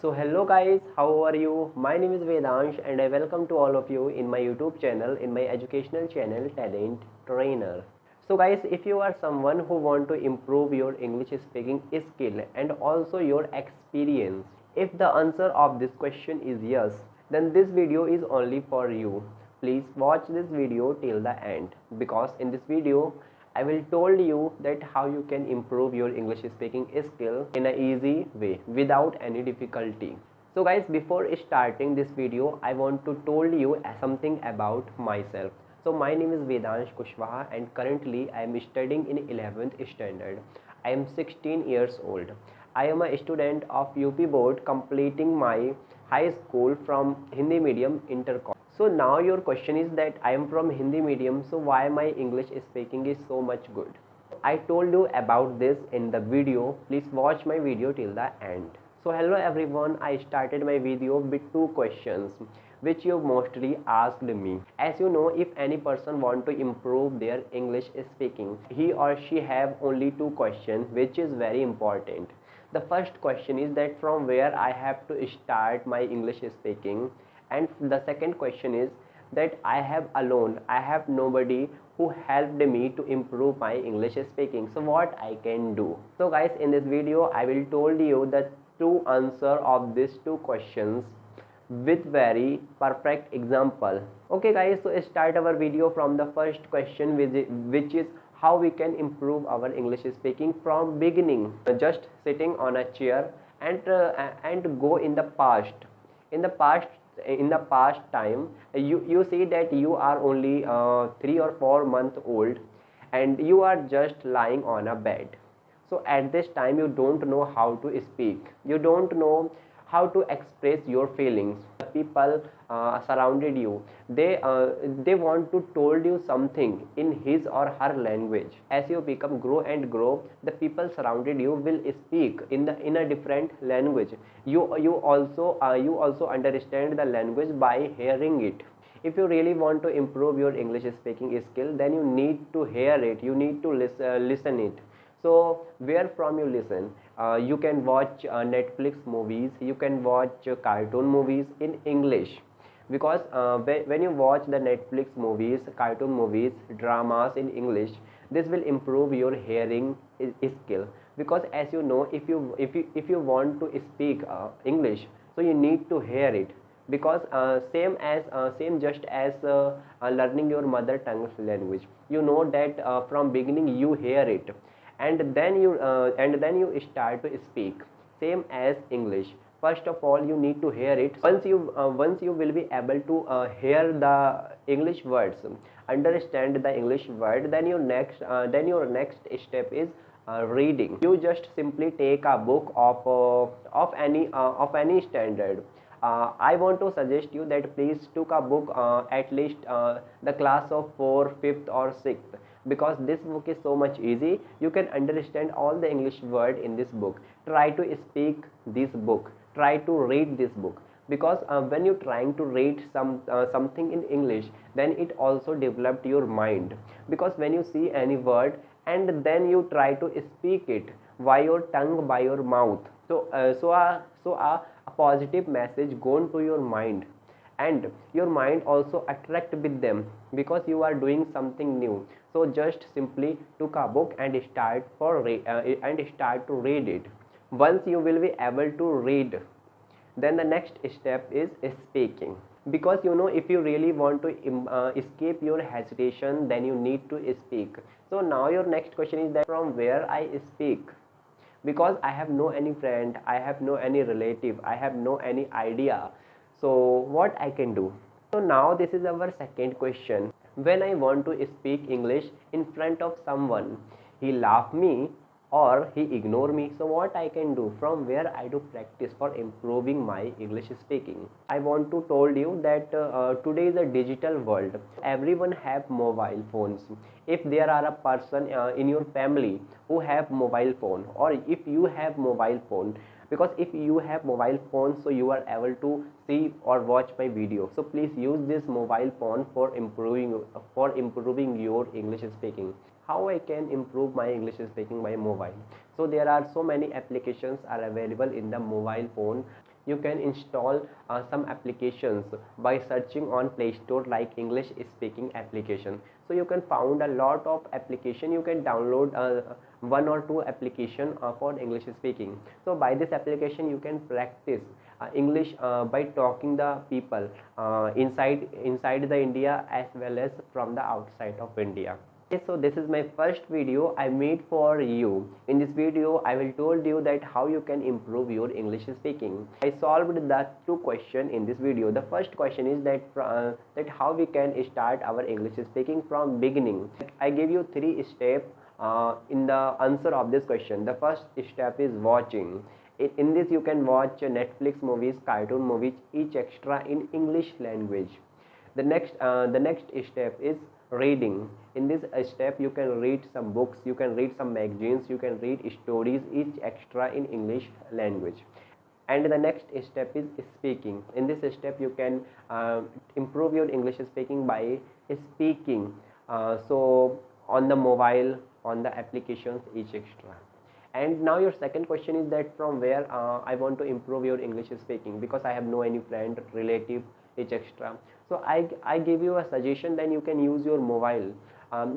So hello guys, how are you? My name is Vedansh and I welcome to all of you in my YouTube channel, in my educational channel Talent Trainer. So guys, if you are someone who want to improve your English speaking skill and also your experience, if the answer of this question is yes, then this video is only for you. Please watch this video till the end because in this video I will told you that how you can improve your English speaking skill in an easy way without any difficulty. So guys, before starting this video, I want to told you something about myself. So my name is Vedansh and currently I am studying in 11th standard. I am 16 years old. I am a student of UP board completing my high school from Hindi medium inter. So now your question is that I am from Hindi medium, so why my English speaking is so much good? I told you about this in the video. Please watch my video till the end. So hello everyone, I started my video with two questions which you mostly asked me. As you know, if any person want to improve their English speaking, he or she have only two questions which is very important. The first question is that from where I have to start my English speaking, and the second question is that I have nobody who helped me to improve my English speaking, so what I can do. So guys, in this video I will told you the two answer of these two questions with very perfect example. Okay guys, so start our video from the first question, which is how we can improve our English speaking from beginning. Just sitting on a chair and go in the past. In the past time, you see that you are only 3 or 4 months old and you are just lying on a bed. So at this time you don't know how to speak, you don't know how to express your feelings. The people surrounded you, they want to told you something in his or her language. As you become grow and grow, the people surrounded you will speak in a different language. You also understand the language by hearing it. If you really want to improve your English speaking skill, then you need to hear it, you need to listen it. So where from you listen? You can watch Netflix movies, you can watch cartoon movies in English, because when you watch the Netflix movies, cartoon movies, dramas in English, this will improve your hearing skill. Because as you know, if you want to speak English, so you need to hear it. Because same just as learning your mother tongue language, you know that from beginning you hear it, and then you start to speak. Same as English, first of all you need to hear it. Once you will be able to hear the English words, understand the English word, then your next step is reading. You just simply take a book of any standard. I want to suggest you that please took a book at least the class of 4th, 5th or 6th, because this book is so much easy. You can understand all the English word in this book. Try to speak this book, try to read this book, because when you're trying to read something in English, then it also developed your mind. Because when you see any word and then you try to speak it by your tongue, by your mouth, so a positive message gone to your mind, and your mind also attract with them, because you are doing something new. So just simply took a book and start to read it. Once you will be able to read, then the next step is speaking. Because you know, if you really want to escape your hesitation, then you need to speak. So now your next question is that from where I speak, because I have no any friend, I have no any relative, I have no any idea. So what I can do? So now this is our second question. When I want to speak English in front of someone, he laugh me or he ignore me, so what I can do? From where I do practice for improving my English speaking? I want to told you that today is a digital world. Everyone have mobile phones. If there are a person in your family who have mobile phone, or if you have mobile phone, because if you have mobile phone, so you are able to see or watch my video. So please use this mobile phone for improving your English speaking. How I can improve my English speaking by mobile? So there are so many applications are available in the mobile phone. you can install some applications by searching on Play Store like English speaking application. So you can found a lot of application. You can download one or two application for English speaking. So by this application you can practice English by talking the people inside the India as well as from the outside of India. Okay, so this is my first video I made for you. In this video I will told you that how you can improve your English speaking. I solved the two questions in this video. The first question is that how we can start our English speaking from beginning. I give you three steps in the answer of this question. The first step is watching. In this you can watch Netflix movies, cartoon movies, each extra in English language. The next step is reading. In this step you can read some books, you can read some magazines, you can read stories, each extra in English language. And the next step is speaking. In this step you can improve your English speaking by speaking so on the mobile, on the applications, each extra. And now your second question is that from where I want to improve your English speaking, because I have no any friend, relative, each extra. So I give you a suggestion. Then you can use your mobile.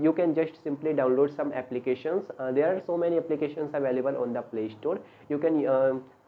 You can just simply download some applications. There are so many applications available on the Play Store. You can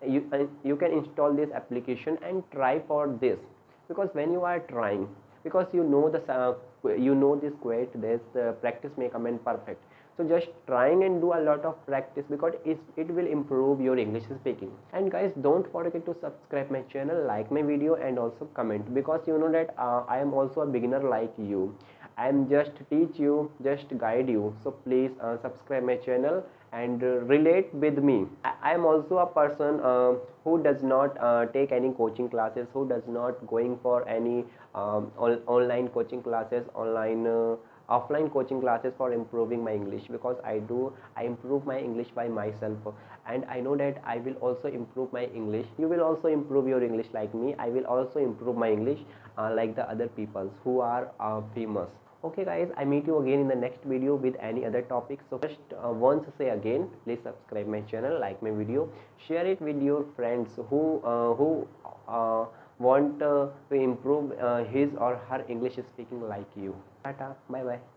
install this application and try for this, because when you are trying, because you know this quote, this practice make a man perfect. So just trying and do a lot of practice, because it will improve your English speaking. And guys, don't forget to subscribe my channel, like my video, and also comment, because you know that I am also a beginner like you. I am just teach you, just guide you. So please subscribe my channel and relate with me. I am also a person who does not take any coaching classes, who does not going for any online coaching classes, offline coaching classes for improving my English, because I improve my English by myself, and I know that I will also improve my English. You will also improve your English like me. I will also improve my English like the other people who are famous. Okay guys, I meet you again in the next video with any other topic. So just once say again, please subscribe my channel, like my video, share it with your friends who want to improve his or her English speaking like you. Tata, bye bye.